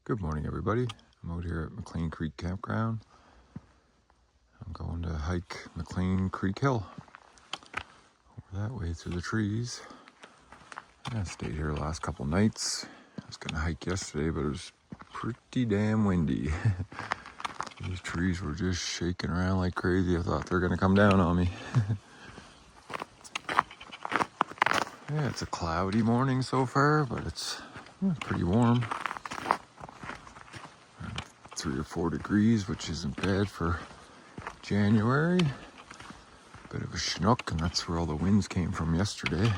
Good morning, everybody. I'm out here at McLean Creek Campground. I'm going to hike McLean Creek Hill. Over that way through the trees. I stayed here the last couple nights. I was going to hike yesterday, but it was pretty damn windy. These trees were just shaking around like crazy. I thought they were going to come down on me. Yeah, it's a cloudy morning so far, but it's pretty warm. 3 or 4 degrees, which isn't bad for January. Bit of a schnook, and that's where all the winds came from yesterday.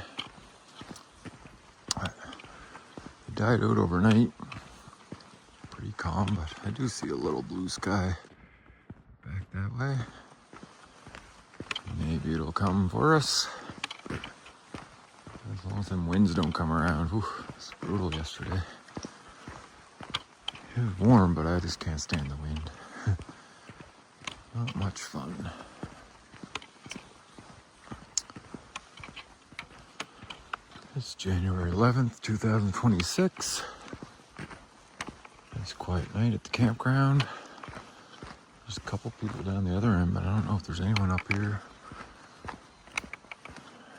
It died out overnight. Pretty calm, but I do see a little blue sky back that way. Maybe it'll come for us. As long as them winds don't come around. Whew, it's brutal yesterday. It was warm, but I just can't stand the wind. Not much fun. It's January 11th, 2026. Nice quiet night at the campground. There's a couple people down the other end, but I don't know if there's anyone up here.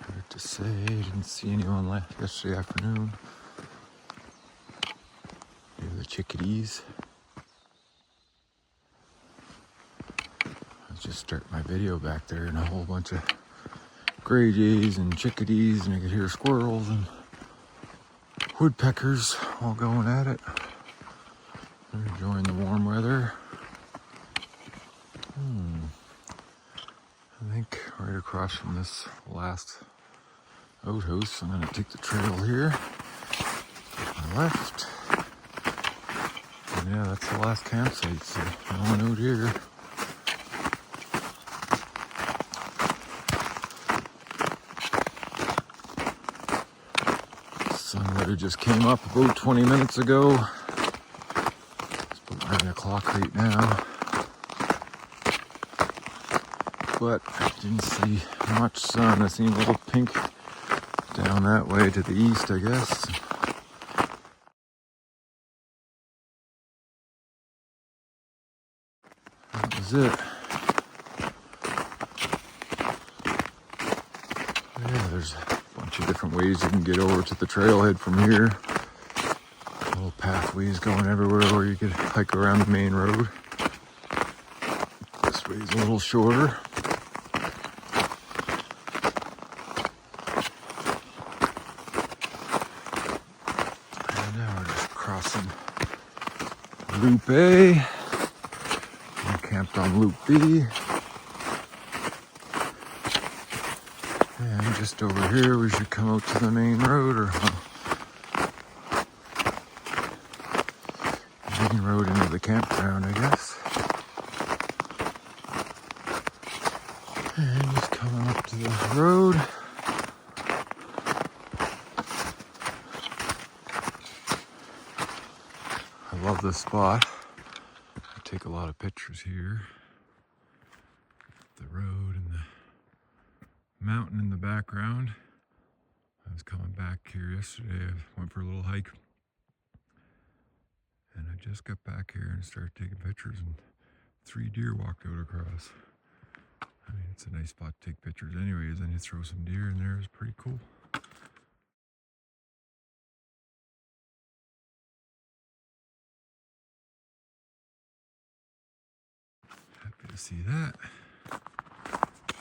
Hard to say. Didn't see anyone left yesterday afternoon. Maybe the chickadees. I was just starting my video back there, and a whole bunch of gray jays and chickadees, and I could hear squirrels and woodpeckers all going at it. They're enjoying the warm weather. I think right across from this last outhouse, I'm going to take the trail here to my left. And yeah, that's the last campsite, so no one out here. Sun weather just came up about 20 minutes ago. It's about 9 o'clock right now. But I didn't see much sun. I seen a little pink down that way to the east, I guess. That was it. Yeah, there's a bunch of different ways you can get over to the trailhead from here. Little pathways going everywhere where you could hike around the main road. This way's a little shorter. And now we're just crossing Loop A. We camped on Loop B. And just over here, we should come out to the main road, or main road into the campground, I guess. And just coming up to this road. I love this spot. I take a lot of pictures here. The road and the mountain in the background. I was coming back here yesterday. I went for a little hike. And I just got back here and started taking pictures, and 3 deer walked out across. I mean, it's a nice spot to take pictures anyways, and you throw some deer in there. It's pretty cool. Happy to see that.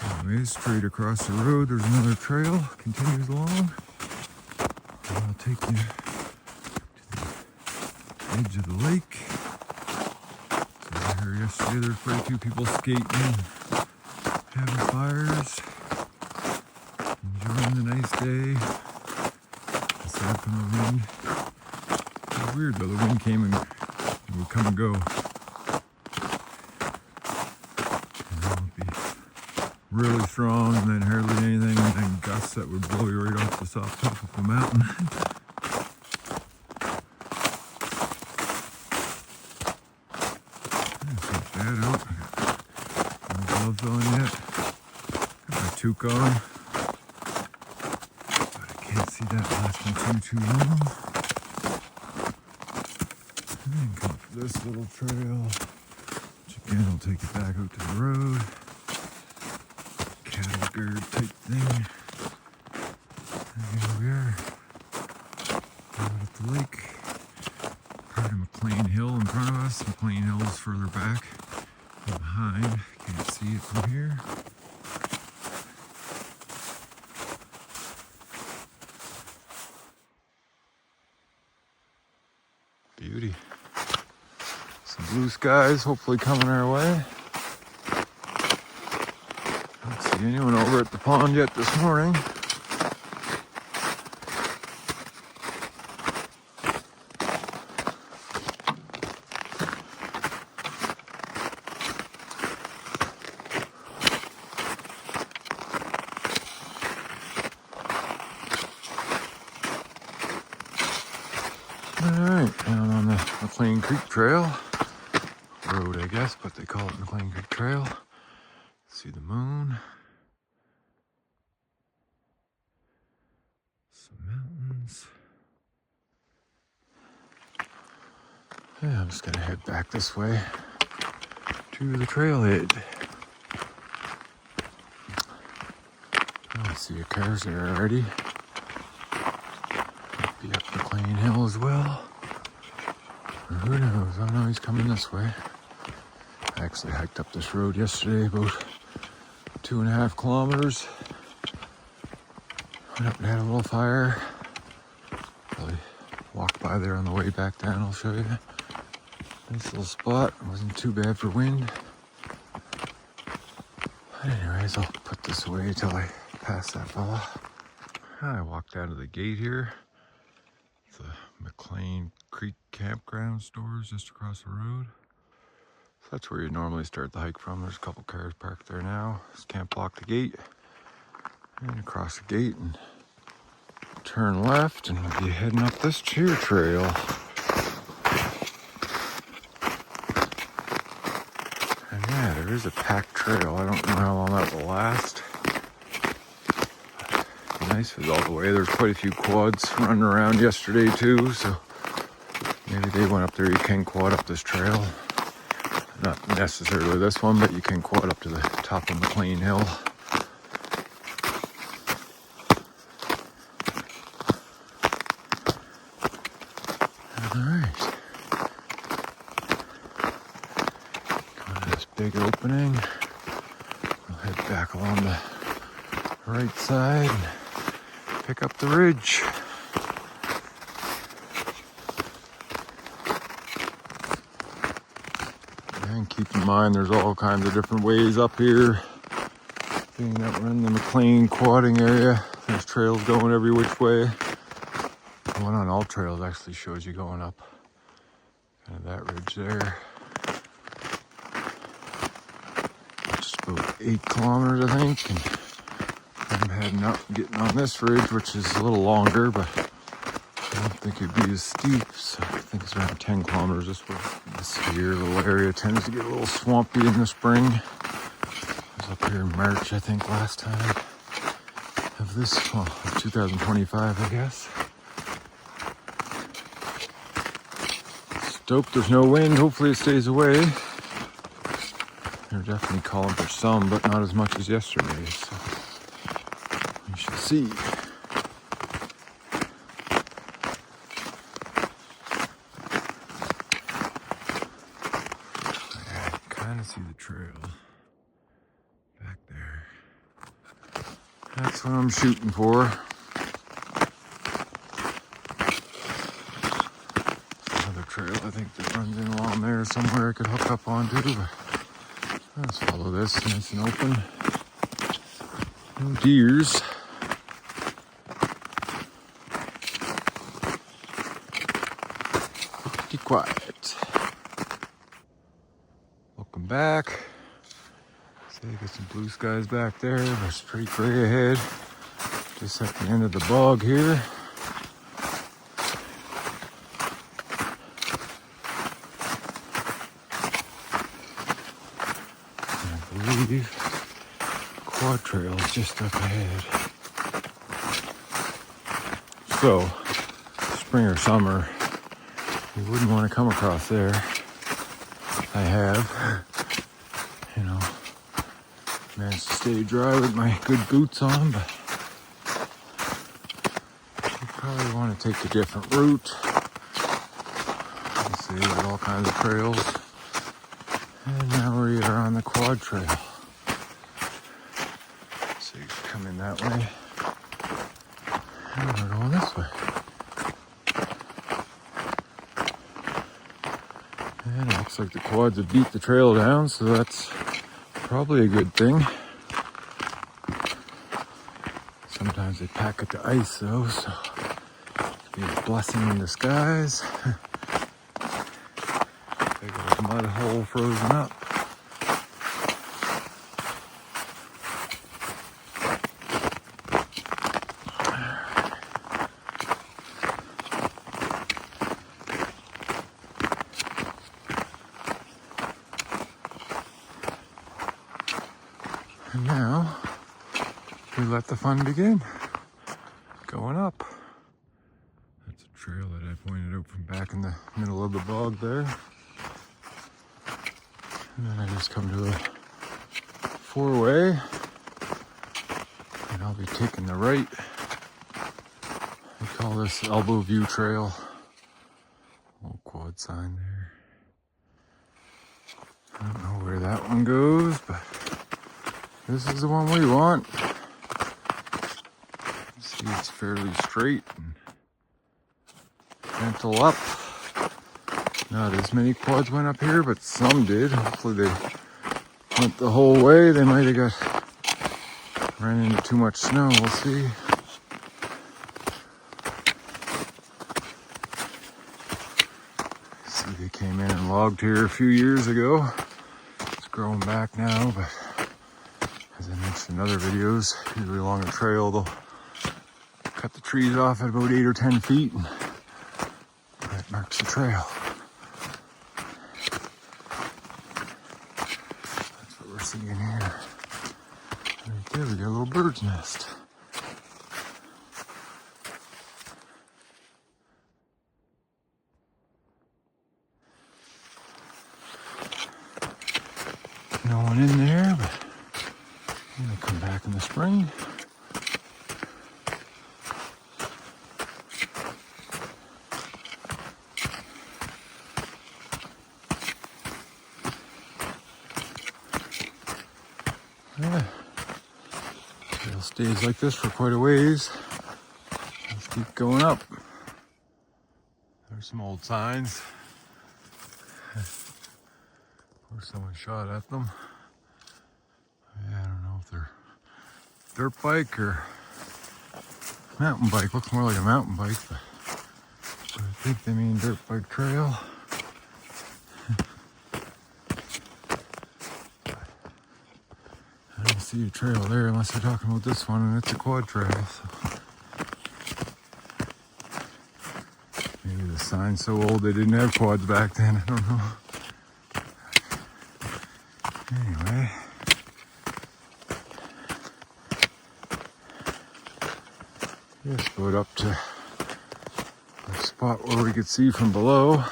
Anyways, straight across the road, there's another trail, continues along. And I'll take you to the edge of the lake. So I heard yesterday there's quite a few people skating, having fires, enjoying the nice day, aside from the wind. It's weird though, the wind came and would come and go. Really strong, and then hardly anything, and then gusts that would blow you right off the soft top of the mountain. That's not bad out. I got no gloves on yet. Got my toque on. But I can't see that lasting too long. then come up this little trail, which again will take you back out to the road. Cattle guard type thing. And here we are. Out at the lake. Part of McLean Hill in front of us. McLean Hill is further back and behind. Can't see it from here. Beauty. Some blue skies hopefully coming our way. Don't see anyone over at the pond yet this morning. Alright, down on the McLean Creek Trail. Road, I guess, but they call it McLean Creek Trail. See the moon. Some mountains. Yeah, I'm just gonna head back this way to the trailhead. I see a cars there already. Be up McLean Hill as well. Or who knows? Oh no, he's coming this way. I actually hiked up this road yesterday, about 2.5 kilometers. Went up and had a little fire. Probably walked by there on the way back down, I'll show you. Nice little spot. It wasn't too bad for wind. But anyways, I'll put this away till I pass that fella. I walked out of the gate here. The McLean Creek Campground stores just across the road. So that's where you normally start the hike from. There's a couple cars parked there now. Just can't block the gate. And across the gate and turn left and we'll be heading up this cheer trail. And yeah, there is a packed trail. I don't know how long that will last. Nice with all the way. There's quite a few quads running around yesterday too, so maybe they went up there. You can quad up this trail. Not necessarily this one, but you can quad up to the top of McLean Hill. Alright. Going to this big opening. We'll head back along the right side and pick up the ridge. And keep in mind there's all kinds of different ways up here. Being that we're in the McLean quadding area, there's trails going every which way. The one on all trails actually shows you going up kind of that ridge there. Just about 8 kilometers, I think. And I'm heading up and getting on this ridge, which is a little longer, but I don't think it'd be as steep. So I think it's around 10 kilometers. This here little area tends to get a little swampy in the spring. I was up here in March, I think, last time of this, well, 2025, I guess. Stoked there's no wind. Hopefully it stays away. They're definitely calling for some, but not as much as yesterday. So we should see. I can kind of see the trail back there. That's what I'm shooting for. Another trail I think that runs in along there somewhere I could hook up onto, but let's follow this nice and open. No deers. Pretty quiet. Looking back. See, I got some blue skies back there. There's pretty gray ahead. Just at the end of the bog here. I believe quad trail is just up ahead. So, spring or summer, You wouldn't want to come across there. I have, you know, managed to stay dry with my good boots on, but you probably want to take a different route. You see, there's all kinds of trails. And now we are on the quad trail. So you can come in that way. And we're going this way. And it looks like the quads have beat the trail down, so that's probably a good thing. Sometimes they pack it to ice though, so it'd be a blessing in disguise. Big old mud hole frozen up. And now we let the fun begin. Going up. That's a trail that I pointed out from back in the middle of the bog there. And then I just come to a four-way, and I'll be taking the right. They call this Elbow View Trail. Old quad sign there. I don't know where that one goes, but this is the one we want. See, it's fairly straight and gentle up. Not as many quads went up here, but some did. Hopefully they went the whole way. They might have ran into too much snow. We'll see. See, they came in and logged here a few years ago. It's growing back now, but as I mentioned in other videos, usually along a trail, they'll cut the trees off at about 8 or 10 feet, and that marks the trail. That's what we're seeing here. Right there, we got a little bird's nest. No one in there, but I'm gonna come back in the spring. Yeah, trail stays like this for quite a ways. Let's keep going up. There's some old signs where someone shot at them. Yeah, I don't know if they're dirt bike or mountain bike. Looks more like a mountain bike, but I think they mean dirt bike trail. I don't see a trail there unless they're talking about this one, and it's a quad trail. So maybe the sign's so old they didn't have quads back then. I don't know. Anyway. Just go up to the spot where we could see from below.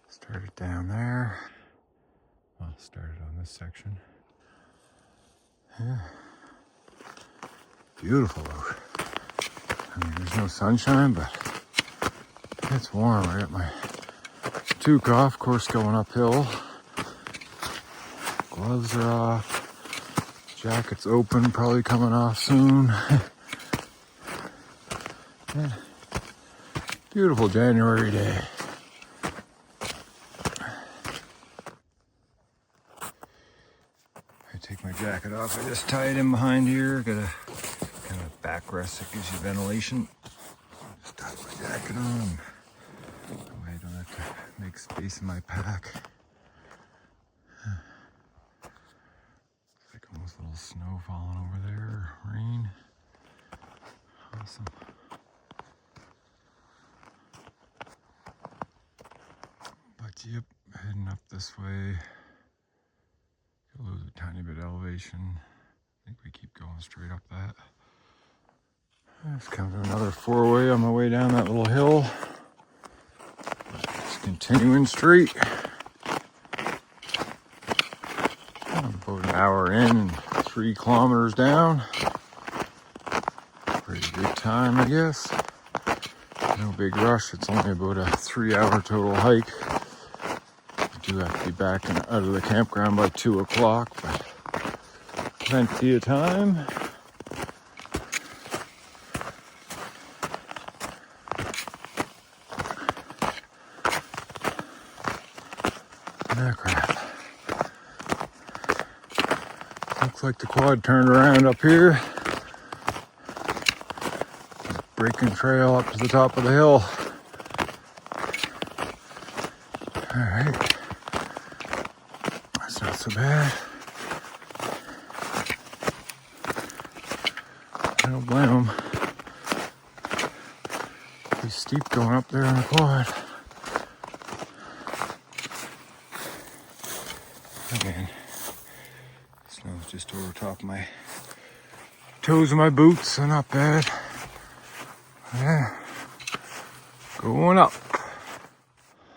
Started down there. Well, started on this section. Yeah. Beautiful out. I mean, there's no sunshine, but it's warm. I got my toque off, of course, going uphill. Gloves are off. Jacket's open, probably coming off soon. Yeah. Beautiful January day. I take my jacket off. I just tie it in behind here. Got a kind of backrest that gives you ventilation. Just tie my jacket on. That way I don't have to make space in my pack. Looks like almost a little snow falling over there. Rain. Awesome. Yep, heading up this way. You'll lose a tiny bit of elevation. I think we keep going straight up that. Let's come to another four-way on my way down that little hill. Continuing straight. I'm about an hour in and 3 kilometers down. Pretty good time, I guess. No big rush. It's only about a 3-hour total hike. I do have to be back and out of the campground by 2 o'clock, but plenty of time. Ah, crap. Looks like the quad turned around up here. Breaking trail up to the top of the hill. Alright. That's not so bad. I don't blame them. Pretty steep going up there on the quad. Again, snow's just over top of my toes of my boots, so not bad. Yeah, going up.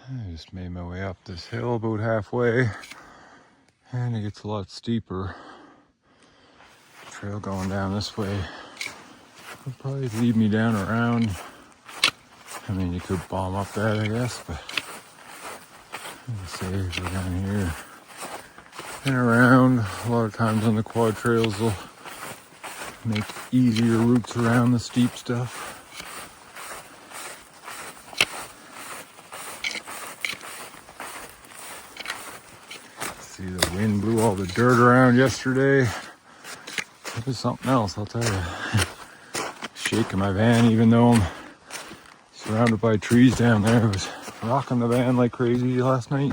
I just made my way up this hill about halfway, and it gets a lot steeper. Trail going down this way will probably lead me down around. I mean, you could bomb up that, I guess, but let's say if we're down here and around. A lot of times on the quad trails, they'll make easier routes around the steep stuff. See, the wind blew all the dirt around yesterday. It was something else, I'll tell you. Shaking my van, even though I'm surrounded by trees down there. It was rocking the van like crazy last night.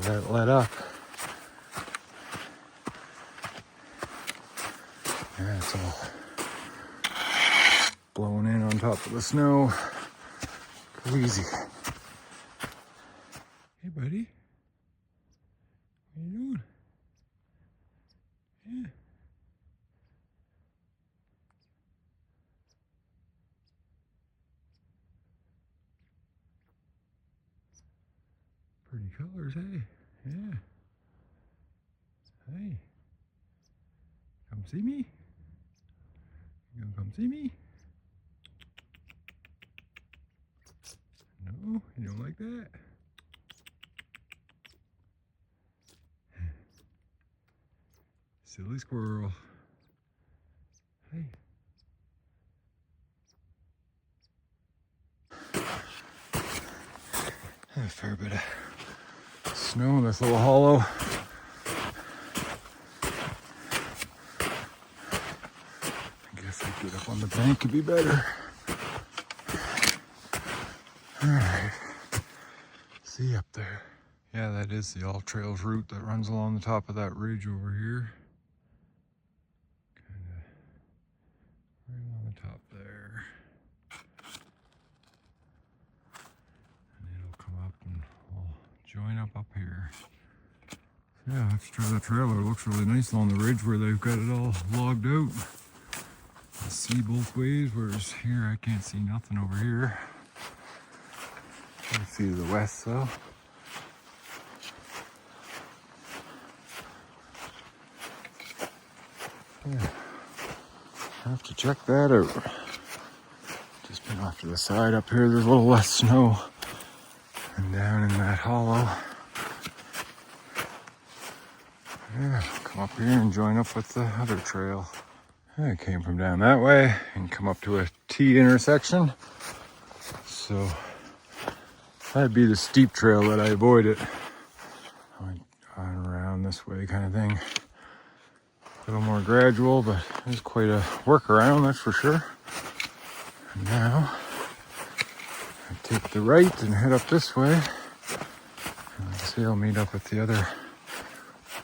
That let up. Yeah, it's all blowing in on top of the snow. Crazy. Hey, buddy. What are you doing? Yeah. Pretty colors, hey? Yeah. Hey. Come see me? You gonna come see me? No, you don't like that? Silly squirrel. Hey. A fair bit of snow in this little hollow. I guess I get up on the bank could be better. Alright. See up there. Yeah, that is the All Trails route that runs along the top of that ridge over here. Kinda right on the top there. And it'll come up and we'll join up here. So yeah, let's try that trailer. It looks really nice along the ridge where they've got it all logged out. I see both ways, whereas here I can't see nothing over here. I can see to the west though. Yeah, I have to check that out. Just been off to the side up here, there's a little less snow. And down in that hollow. Yeah, come up here and join up with the other trail. I came from down that way and come up to a T intersection. So that'd be the steep trail that I avoided. I went on around this way kind of thing. A little more gradual, but it's quite a workaround, that's for sure. And now I take the right and head up this way. And like I say, I'll meet up with the other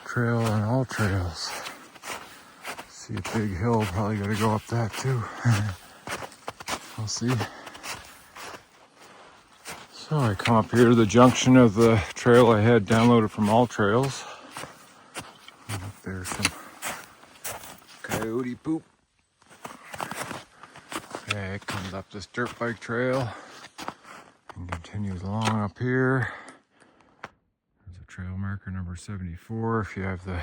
trail on All Trails. See a big hill, probably gotta go up that too. We'll see. So I come up here to the junction of the trail I had downloaded from All Trails. And up there's some coyote poop. Yeah, it comes up this dirt bike trail. continues along up here. There's a trail marker number 74 if you have the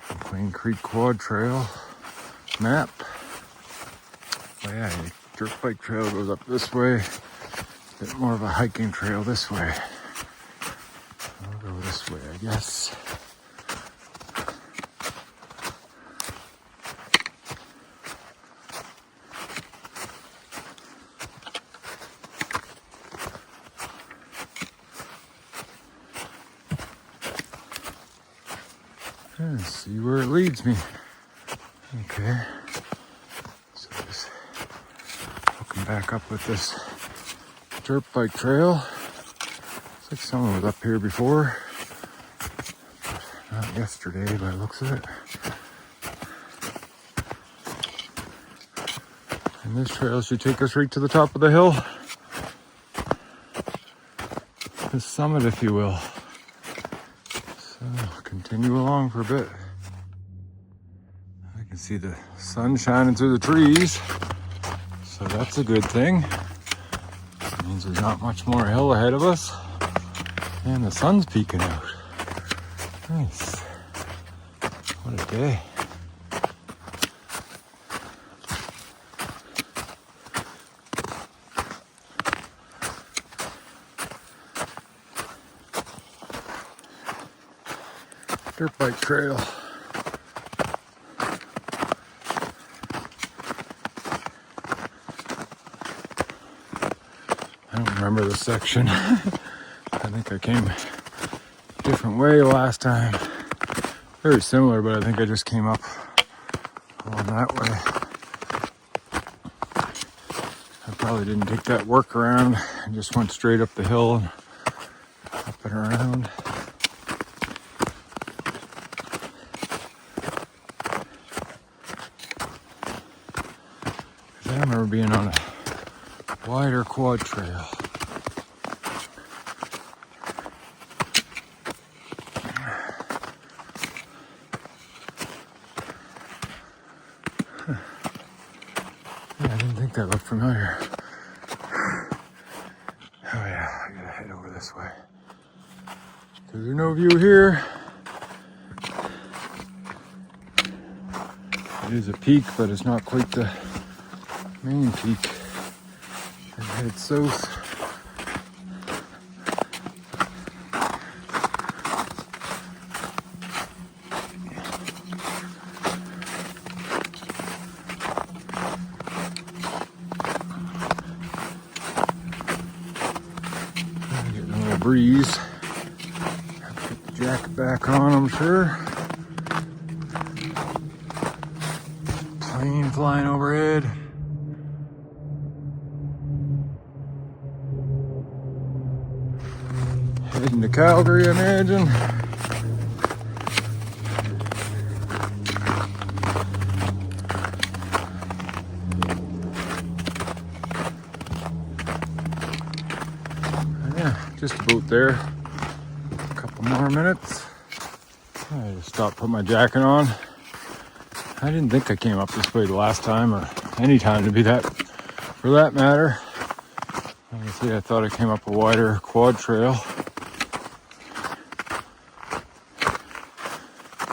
McLean Creek Quad Trail map. Oh yeah, the dirt bike trail goes up this way. A bit more of a hiking trail this way. I'll go this way, I guess. And see where it leads me. Okay. So just hooking back up with this dirt bike trail. Looks like someone was up here before. Not yesterday by the looks of it. And this trail should take us right to the top of the hill. The summit, if you will. So continue along for a bit. I can see the sun shining through the trees. So that's a good thing. It means there's not much more hill ahead of us. And the sun's peeking out. Nice. What a day. Dirt bike trail. I don't remember the section. I think I came a different way last time. Very similar, but I think I just came up along that way. I probably didn't take that workaround and just went straight up the hill and up and around. I remember being on a wider quad trail. Yeah, I didn't think that looked familiar. Oh yeah, I gotta head over this way. So there's no view here. It is a peak, but it's not quite the main peak. I head south. Getting a little breeze. Put the jacket back on, I'm sure. Plane flying overhead. Heading to Calgary, I imagine. Yeah, just about there. A couple more minutes. I just stopped, put my jacket on. I didn't think I came up this way the last time, or any time to be that, for that matter. Honestly, I thought I came up a wider quad trail.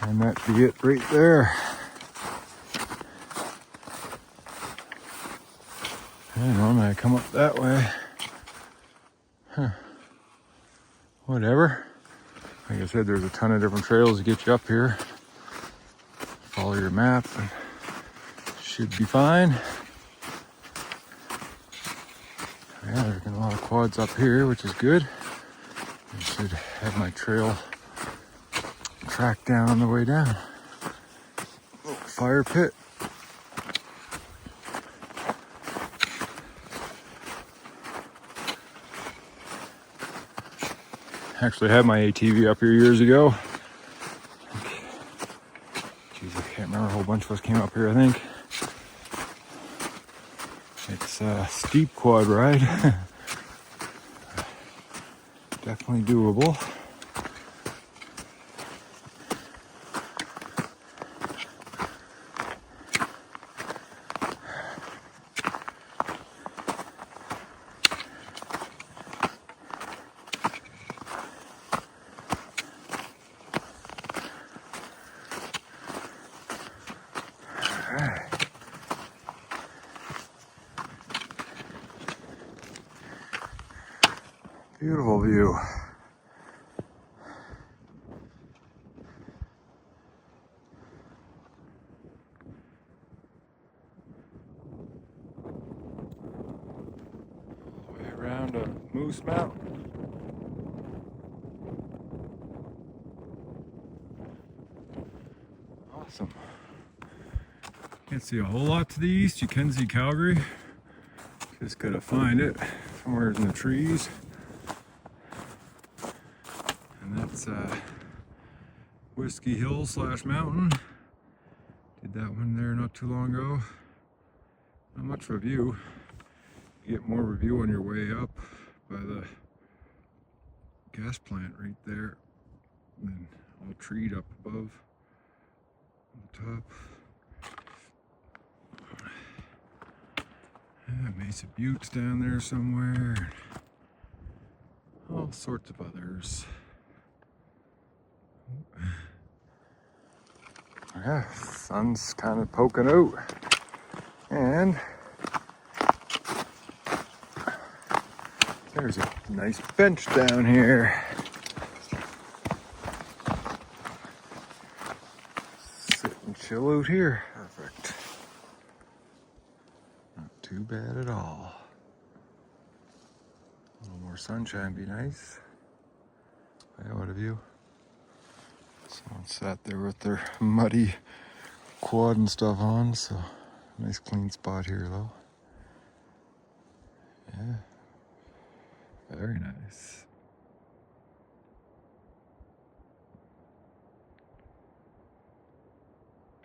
And that'd be it right there. And normally I come up that way. Huh. Whatever. Like I said, there's a ton of different trails to get you up here. Follow your map and should be fine. Yeah, there's been a lot of quads up here, which is good. I should have my trail track down on the way down. Little fire pit. Actually had my ATV up here years ago. Jeez, I can't remember, a whole bunch of us came up here, I think. It's a steep quad ride. Definitely doable. Beautiful view. All the way around to Moose Mountain. Awesome. Can't see a whole lot to the east. You can see Calgary. Just gotta find it somewhere in the trees. And that's Whiskey Hill / Mountain. Did that one there not too long ago. Not much of a view. You get more of a view on your way up by the gas plant right there. And then all treed up above on the top. Yeah, Mesa Buttes down there somewhere. All sorts of others. Yeah, sun's kind of poking out. And there's a nice bench down here. Sit and chill out here. Perfect. Not too bad at all. A little more sunshine would be nice. Yeah, what a view. Someone sat there with their muddy quad and stuff on, so nice clean spot here though. Yeah, very nice.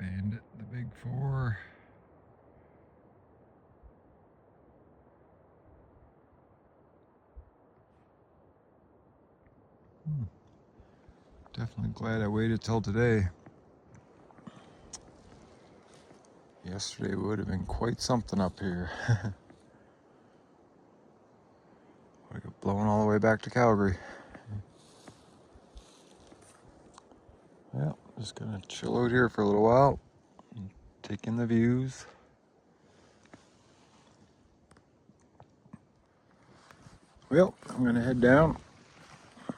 Bandit, the big four. Definitely glad I waited till today. Yesterday would have been quite something up here. I got blown all the way back to Calgary. Well, just gonna chill out here for a little while and take in the views. Well, I'm gonna head down.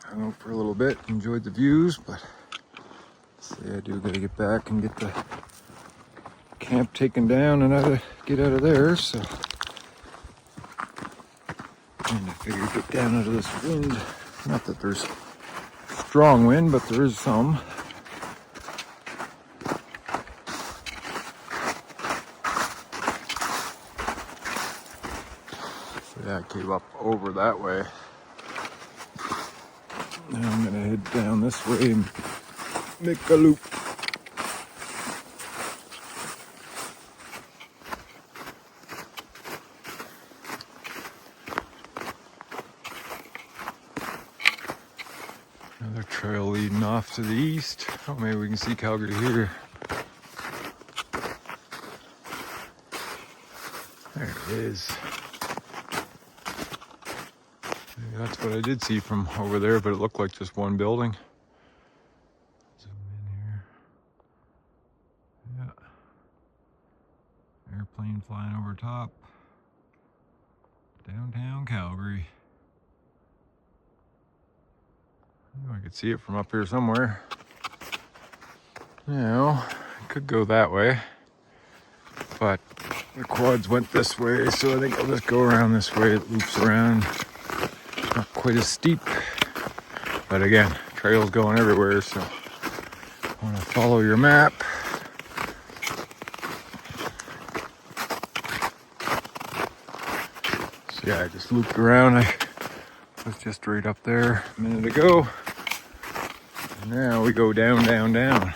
Hung out for a little bit, enjoyed the views, but say I do gotta get back and get the camp taken down and get out of there, so and I figured get down out of this wind. Not that there's strong wind, but there is some. So yeah, I came up over that way. Now I'm gonna head down this way and make a loop. Another trail leading off to the east. Oh, maybe we can see Calgary here. There it is. Maybe that's what I did see from over there, but it looked like just one building. Zoom in here. Yeah. Airplane flying over top. Downtown Calgary. I could see it from up here somewhere. Now, I could go that way, but the quads went this way, so I think I'll just go around this way. It loops around. Not quite as steep, but again, trails going everywhere, so I want to follow your map. So yeah, I just looped around. I was just right up there a minute ago. And now we go down, down, down.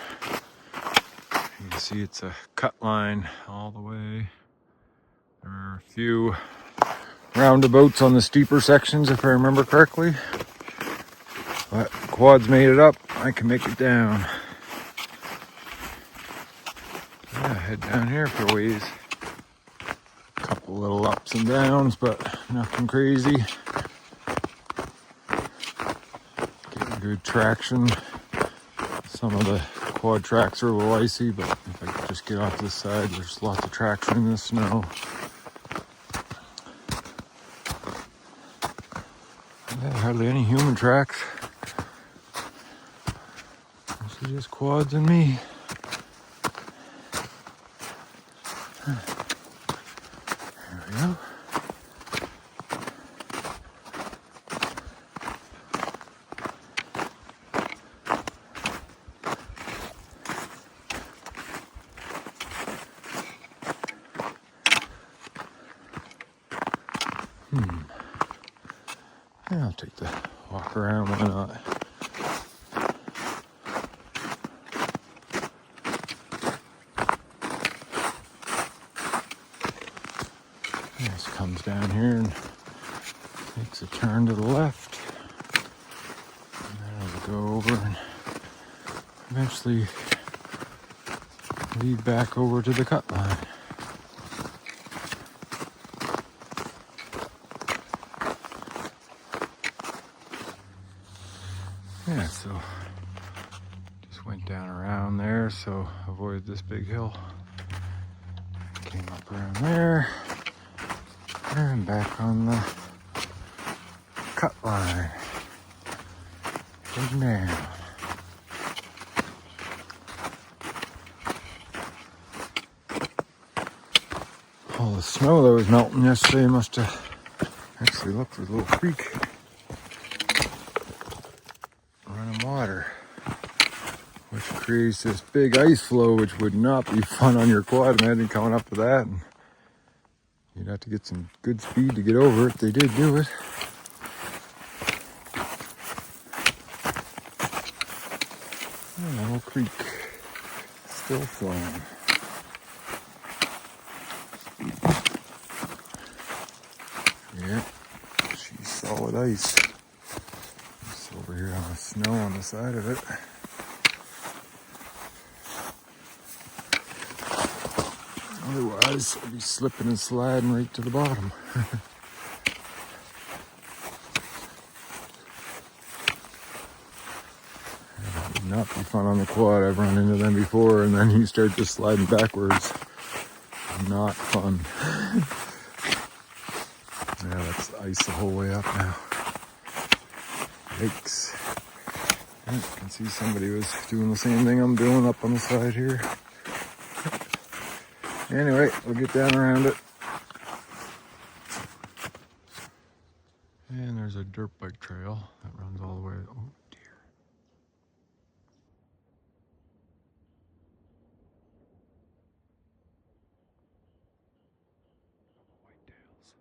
You can see it's a cut line all the way. There are a few roundabouts on the steeper sections, if I remember correctly. But the quads made it up. I can make it down. Yeah, head down here for a ways. Couple little ups and downs, but nothing crazy. Getting good traction. Some of the quad tracks are a little icy, but if I could just get off this side, there's lots of traction in the snow. Yeah, hardly any human tracks. Mostly just quads and me. There we go. Yeah, I'll take the walk around, why not? This comes down here and makes a turn to the left. And then it'll go over and eventually lead back over to the cut line. Yeah, so just went down around there, so avoid this big hill. Came up around there and back on the cut line. Heading down. All the snow that was melting yesterday must have actually looked like a little creek. Running water, which creates this big ice flow, which would not be fun on your quad. Imagine coming up to that, and you'd have to get some good speed to get over it. They did do it. Oh, little creek, still flowing. Yeah, she's solid ice. It's over here on the snow on the side of it. Otherwise, I'd be slipping and sliding right to the bottom. It would not be fun on the quad. I've run into them before, and then you start just sliding backwards. Not fun. Yeah, that's ice the whole way up now. Yikes. Yeah, you can see somebody was doing the same thing I'm doing up on the side here. Anyway, we'll get down around it. And there's a dirt bike trail that runs all the way. Oh dear. Whitetails.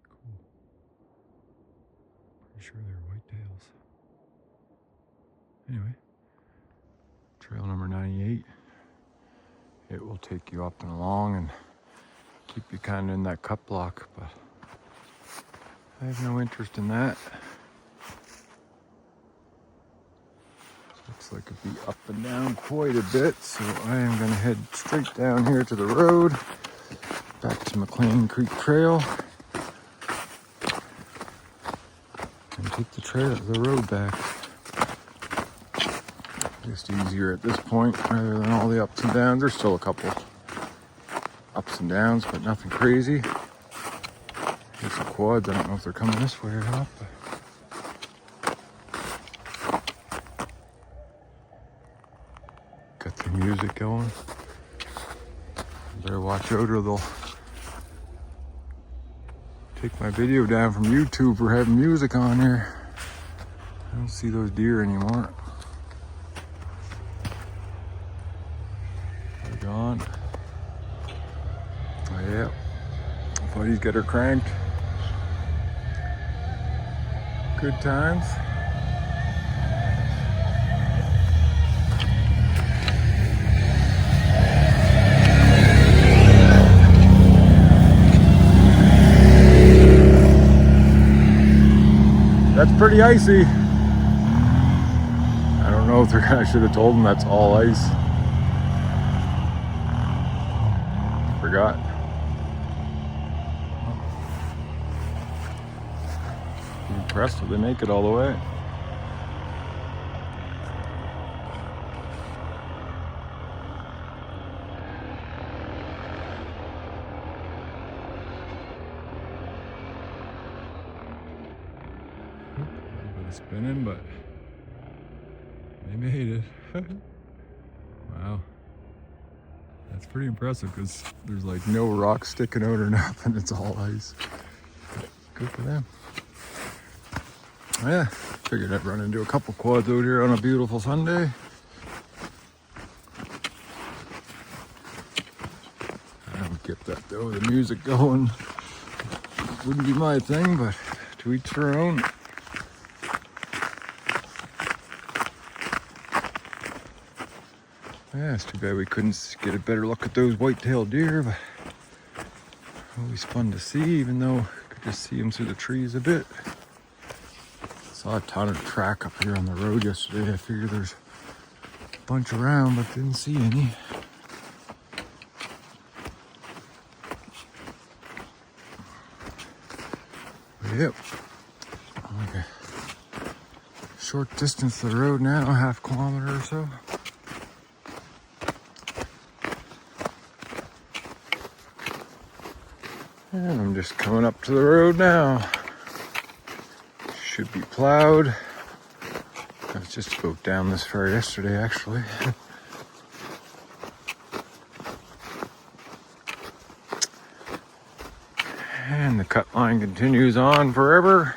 Cool. Pretty sure they're whitetails. Anyway, trail number 98. It will take you up and along and keep you kind of in that cut block, but I have no interest in that. Looks like it'd be up and down quite a bit, so I am going to head straight down here to the road, back to McLean Creek Trail, and take the road back. Just easier at this point rather than all the ups and downs. There's still a couple ups and downs, but nothing crazy. There's some quads. I don't know if they're coming this way or not, but got the music going. Better watch out or they'll take my video down from YouTube for having music on here. I don't see those deer anymore. They're gone. Oh yeah, buddy's got her cranked. Good times. That's pretty icy. I don't know if I should have told them that's all ice. Forgot. I'm impressed if they make it all the way. spinning, but they made it. Wow. That's pretty impressive because there's like no rock sticking out or nothing. It's all ice. Good for them. Yeah, figured I'd run into a couple quads out here on a beautiful Sunday. I don't get that though, the music going wouldn't be my thing, but to each their own. Yeah, it's too bad we couldn't get a better look at those white-tailed deer, but always fun to see, even though you could just see them through the trees a bit. Saw a ton of track up here on the road yesterday. I figured there's a bunch around, but didn't see any. But yep, like a short distance to the road now, a half kilometer or so. And I'm just coming up to the road now. Should be plowed. I was just about down this far yesterday, actually. And the cut line continues on forever.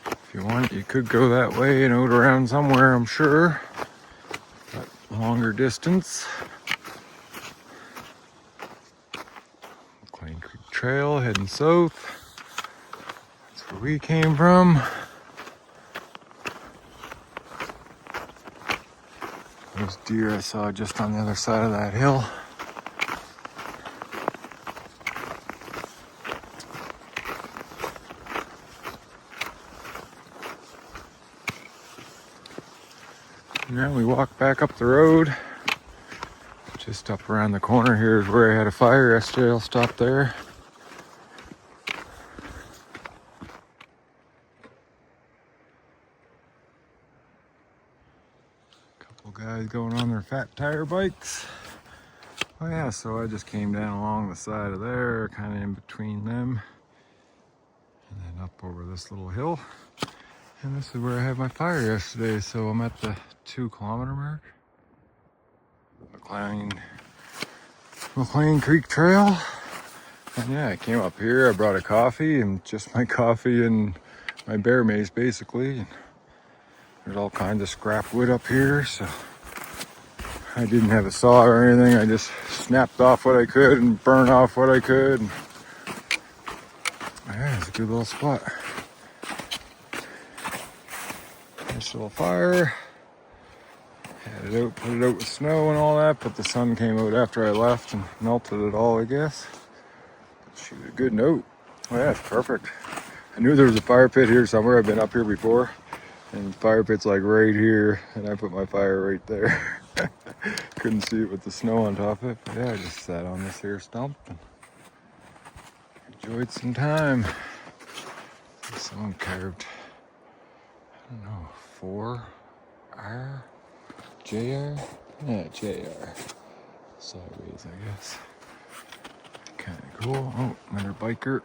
If you want, you could go that way and out around somewhere, I'm sure. But longer distance. McLean Creek Trail heading south. That's where we came from. Those deer I saw just on the other side of that hill. Now we walk back up the road. Just up around the corner here is where I had a fire yesterday. I'll stop there. Couple guys going on their fat tire bikes. Oh yeah, so I just came down along the side of there, kind of in between them, and then up over this little hill. And this is where I had my fire yesterday, so I'm at the 2 kilometer mark. McLean Creek Trail. And yeah, I came up here, I brought a coffee, and just my coffee and my bear mace basically. And there's all kinds of scrap wood up here, so I didn't have a saw or anything. I just snapped off what I could and burned off what I could. And yeah, it's a good little spot. Nice little fire. Had it out, put it out with snow and all that, but the sun came out after I left and melted it all, I guess. Shoot a good note. Oh yeah, it's perfect. I knew there was a fire pit here somewhere. I've been up here before, and the fire pit's like right here, and I put my fire right there. Couldn't see it with the snow on top of it, but yeah, I just sat on this here stump and enjoyed some time. Someone carved, I don't know, 4R? JR? Yeah, JR. Sideways, I guess. Kind of cool. Oh, another biker.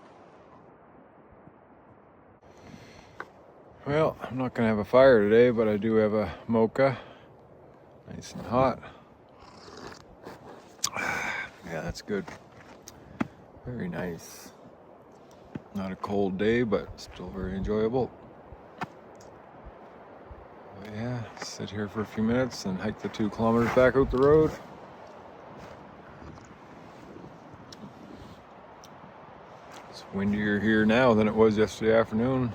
Well, I'm not going to have a fire today, but I do have a mocha. Nice and hot. Yeah, that's good. Very nice. Not a cold day, but still very enjoyable. Yeah, sit here for a few minutes and hike the 2 kilometers back out the road. It's windier here now than it was yesterday afternoon.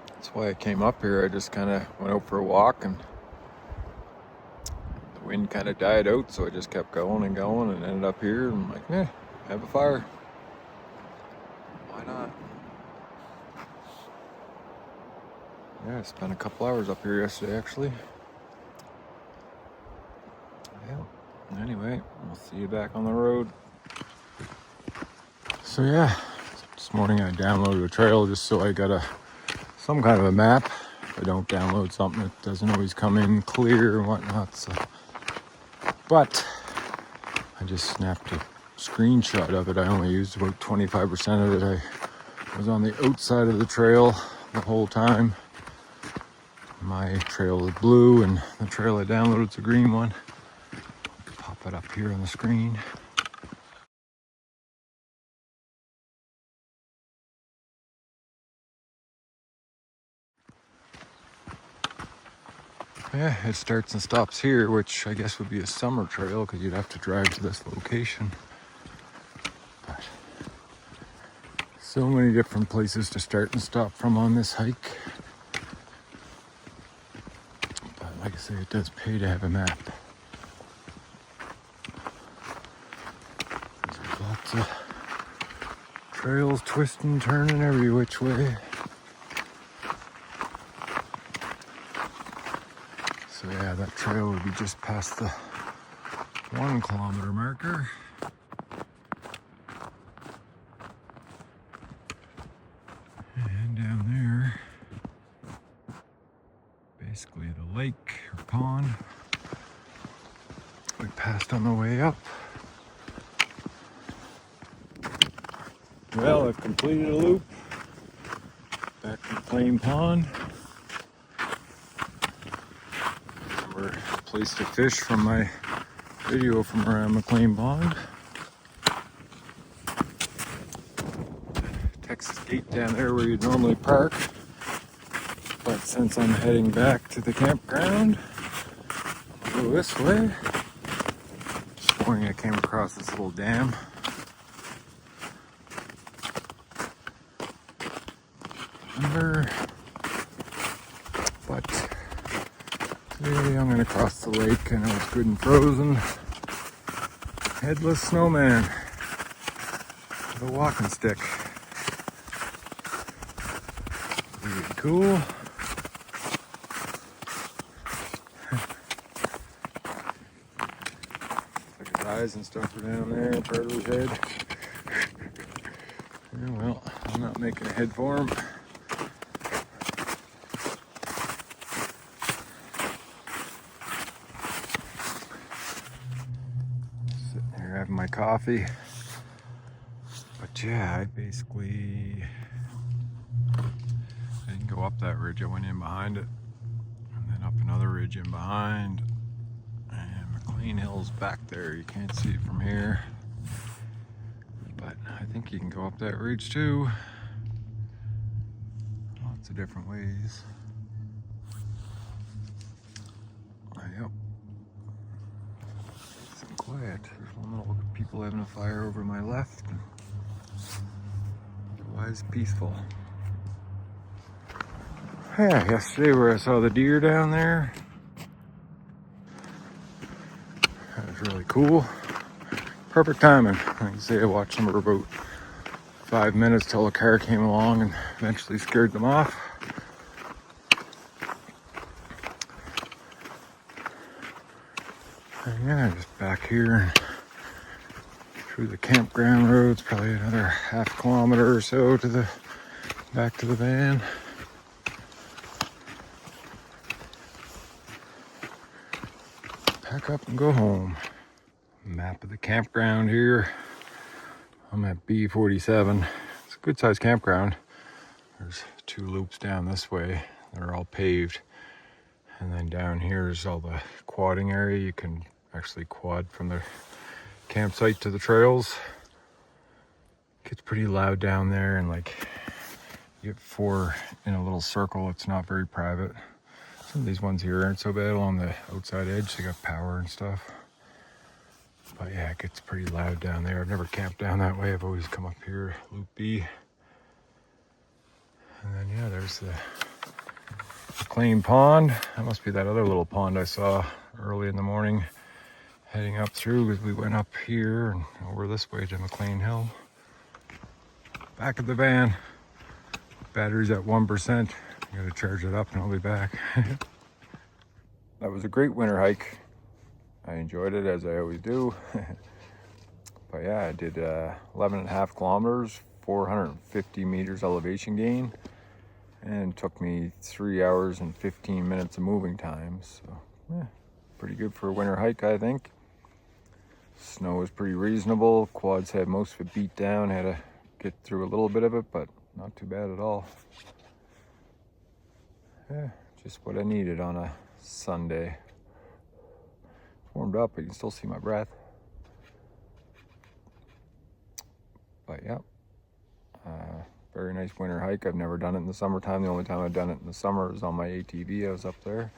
That's why I came up here. I just kind of went out for a walk and the wind kind of died out, so I just kept going and going and ended up here and I'm like, have a fire. Why not? Yeah, I spent a couple hours up here yesterday, actually. Yeah. Anyway, we'll see you back on the road. So yeah, this morning I downloaded a trail just so I got some kind of a map. If I don't download something, it doesn't always come in clear and whatnot. So, but I just snapped a screenshot of it. I only used about 25% of it. I was on the outside of the trail the whole time. My trail is blue and the trail I downloaded is a green one. Pop it up here on the screen. Yeah, it starts and stops here, which I guess would be a summer trail because you'd have to drive to this location. But so many different places to start and stop from on this hike. But like I say, it does pay to have a map. There's lots of trails twisting, turning every which way. So yeah, that trail would be just past the 1 kilometer marker. And down there, basically the lake or pond we passed on the way up. Well, I've completed a loop back to McLean Pond. Remember a place to fish from my video from around McLean Pond. Texas gate down there where you'd normally park. But since I'm heading back to the campground, I'll go this way. This morning I came across this little dam. But today I'm gonna cross the lake. I know it's good and frozen. Headless snowman with a walking stick. Pretty cool. Like his eyes and stuff are down there, part of his head. Yeah, well, I'm not making a head for him. Having my coffee, but yeah, I basically didn't go up that ridge. I went in behind it and then up another ridge in behind, and McLean Hill's back there. You can't see it from here, but I think you can go up that ridge too. Lots of different ways. Yep. Quiet. There's one little people having a fire over my left. Otherwise peaceful. Yeah, yesterday where I saw the deer down there. That was really cool. Perfect timing. Like I say, I watched them for about 5 minutes till a car came along and eventually scared them off. And yeah, just back here through the campground roads, probably another half kilometer or so to the back to the van. Pack up and go home. Map of the campground here. I'm at B47. It's a good sized campground. There's 2 loops down this way. They're all paved. And then down here is all the quadding area. You can actually quad from the campsite to the trails. Gets pretty loud down there, and like you get 4 in a little circle. It's not very private. Some of these ones here aren't so bad along the outside edge. They got power and stuff. But yeah, it gets pretty loud down there. I've never camped down that way. I've always come up here, Loop B. And then yeah, there's the McLean Pond. That must be that other little pond I saw early in the morning heading up through, because we went up here and over this way to McLean Hill. Back of the van. Battery's at 1%. I gotta charge it up and I'll be back. That was a great winter hike. I enjoyed it as I always do. But yeah, I did 11.5 kilometers, 450 meters elevation gain. And it took me 3 hours and 15 minutes of moving time. So yeah, pretty good for a winter hike, I think. Snow was pretty reasonable. Quads had most of it beat down. Had to get through a little bit of it, but not too bad at all. Yeah, Just what I needed on a Sunday. It's warmed up, but you can still see my breath. But yeah, very nice winter hike. I've never done it in the summertime. The only time I've done it in the summer was on my ATV. I was up there.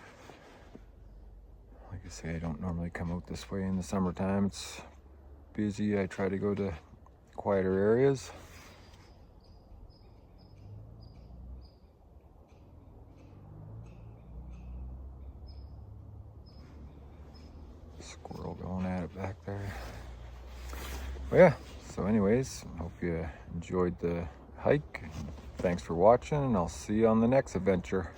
Like I say, I don't normally come out this way in the summertime. It's busy. I try to go to quieter areas. Squirrel going at it back there. But yeah, so anyways, hope you enjoyed the hike. Thanks for watching, and I'll see you on the next adventure.